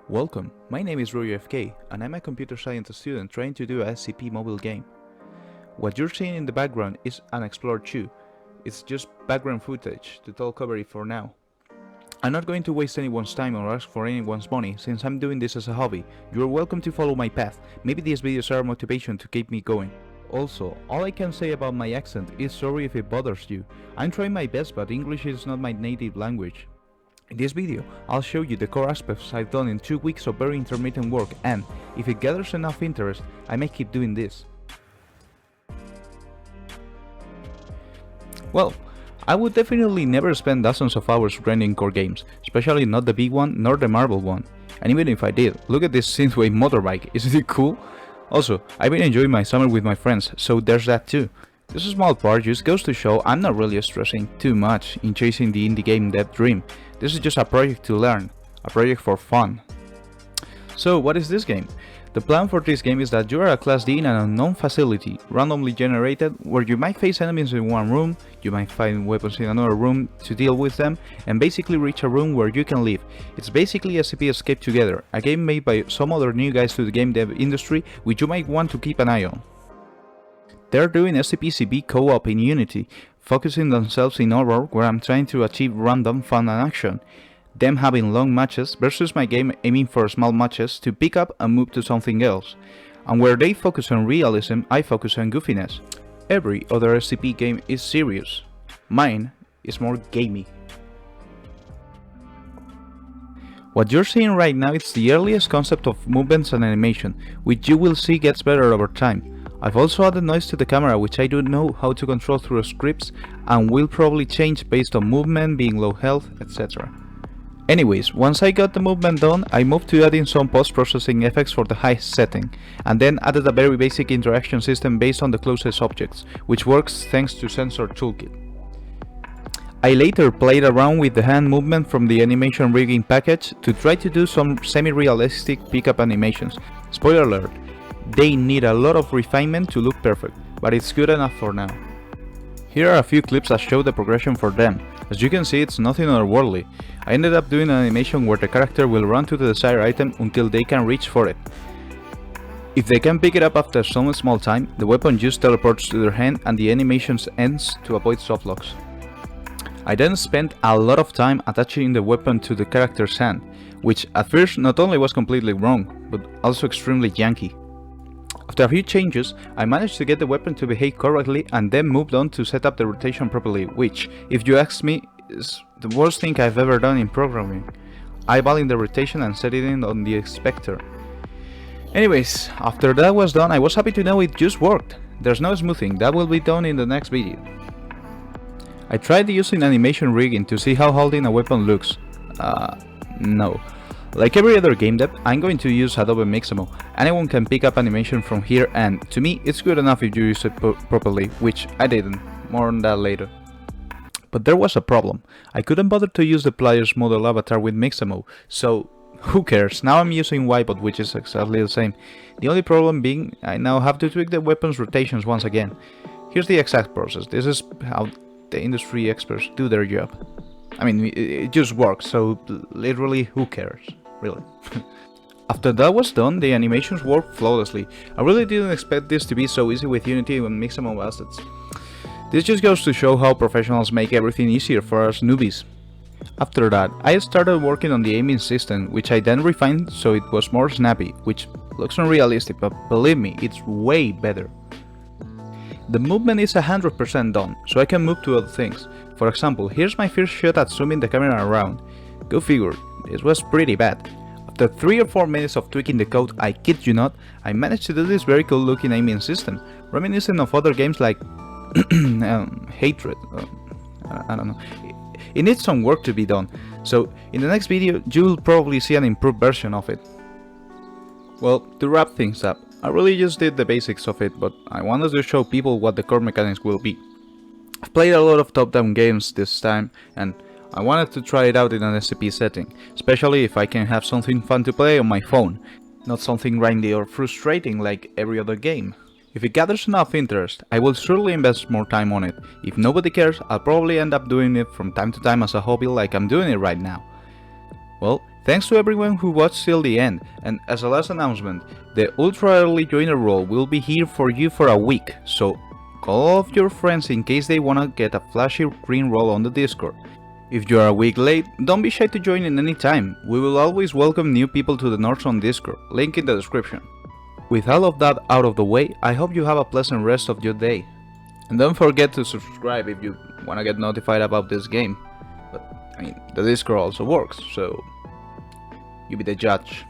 Welcome, my name is RogerFK and I'm a computer science student trying to do a SCP mobile game. What you're seeing in the background is unexplored 2. It's just background footage to tell cover it for now. I'm not going to waste anyone's time or ask for anyone's money since I'm doing this as a hobby. You're welcome to follow my path. Maybe these videos are a motivation to keep me going. Also, all I can say about my accent is sorry if it bothers you. I'm trying my best, but English is not my native language. In this video, I'll show you the core aspects I've done in 2 weeks of very intermittent work, and if it gathers enough interest, I may keep doing this. Well, I would definitely never spend dozens of hours grinding core games, especially not the big one nor the Marvel one. And even if I did, look at this synthwave motorbike, isn't it cool? Also, I've been enjoying my summer with my friends, so there's that too. This small part just goes to show I'm not really stressing too much in chasing the indie game dev dream. This is just a project to learn, a project for fun. So what is this game? The plan for this game is that you are a Class D in an unknown facility, randomly generated, where you might face enemies in one room, you might find weapons in another room to deal with them, and basically reach a room where you can live. It's basically SCP Escape Together, a game made by some other new guys to the game dev industry, which you might want to keep an eye on. They're doing SCP-CB co-op in Unity, focusing themselves in horror where I'm trying to achieve random fun and action. Them having long matches versus my game aiming for small matches to pick up and move to something else. And where they focus on realism, I focus on goofiness. Every other SCP game is serious. Mine is more gamey. What you're seeing right now is the earliest concept of movements and animation, which you will see gets better over time. I've also added noise to the camera, which I don't know how to control through scripts and will probably change based on movement, being low health, etc. Anyways, once I got the movement done, I moved to adding some post-processing effects for the highest setting, and then added a very basic interaction system based on the closest objects, which works thanks to Sensor Toolkit. I later played around with the hand movement from the animation rigging package to try to do some semi-realistic pickup animations. Spoiler alert, they need a lot of refinement to look perfect, but it's good enough for now. Here are a few clips that show the progression for them. As you can see, it's nothing otherworldly. I ended up doing an animation where the character will run to the desired item until they can reach for it. If they can pick it up after some small time, the weapon just teleports to their hand and the animation ends to avoid softlocks. I then spent a lot of time attaching the weapon to the character's hand, which at first not only was completely wrong, but also extremely janky. After a few changes, I managed to get the weapon to behave correctly and then moved on to set up the rotation properly, which, if you ask me, is the worst thing I've ever done in programming. Eyeballing the rotation and setting it on the expector. Anyways, after that was done, I was happy to know it just worked. There's no smoothing, that will be done in the next video. I tried using animation rigging to see how holding a weapon looks. No. Like every other game dev, I'm going to use Adobe Mixamo. Anyone can pick up animation from here, and to me it's good enough if you use it properly, which I didn't, more on that later. But there was a problem. I couldn't bother to use the player's model avatar with Mixamo, so who cares, now I'm using Whitebot, which is exactly the same. The only problem being, I now have to tweak the weapon's rotations once again. Here's the exact process. This is how the industry experts do their job. I mean, it just works, so literally who cares? Really. After that was done, the animations worked flawlessly. I really didn't expect this to be so easy with Unity and Mixamo assets. This just goes to show how professionals make everything easier for us newbies. After that, I started working on the aiming system, which I then refined so it was more snappy, which looks unrealistic, but believe me, it's way better. The movement is 100% done, so I can move to other things. For example, here's my first shot at zooming the camera around. Go figure, this was pretty bad. After 3 or 4 minutes of tweaking the code, I kid you not, I managed to do this very cool looking aiming system, reminiscent of other games like Hatred. I don't know. It needs some work to be done, so in the next video you will probably see an improved version of it. Well, to wrap things up, I really just did the basics of it, but I wanted to show people what the core mechanics will be. I've played a lot of top-down games this time, and I wanted to try it out in an SCP setting, especially if I can have something fun to play on my phone, not something grindy or frustrating like every other game. If it gathers enough interest, I will surely invest more time on it. If nobody cares, I'll probably end up doing it from time to time as a hobby like I'm doing it right now. Well, Thanks to everyone who watched till the end, and as a last announcement, the ultra early joiner role will be here for you for a week, so call all of your friends in case they wanna get a flashy green role on the Discord. If you are a week late, don't be shy to join in any time, we will always welcome new people to the Northzone Discord, link in the description. With all of that out of the way, I hope you have a pleasant rest of your day. And don't forget to subscribe if you wanna get notified about this game. But, I mean, the Discord also works, so you be the judge.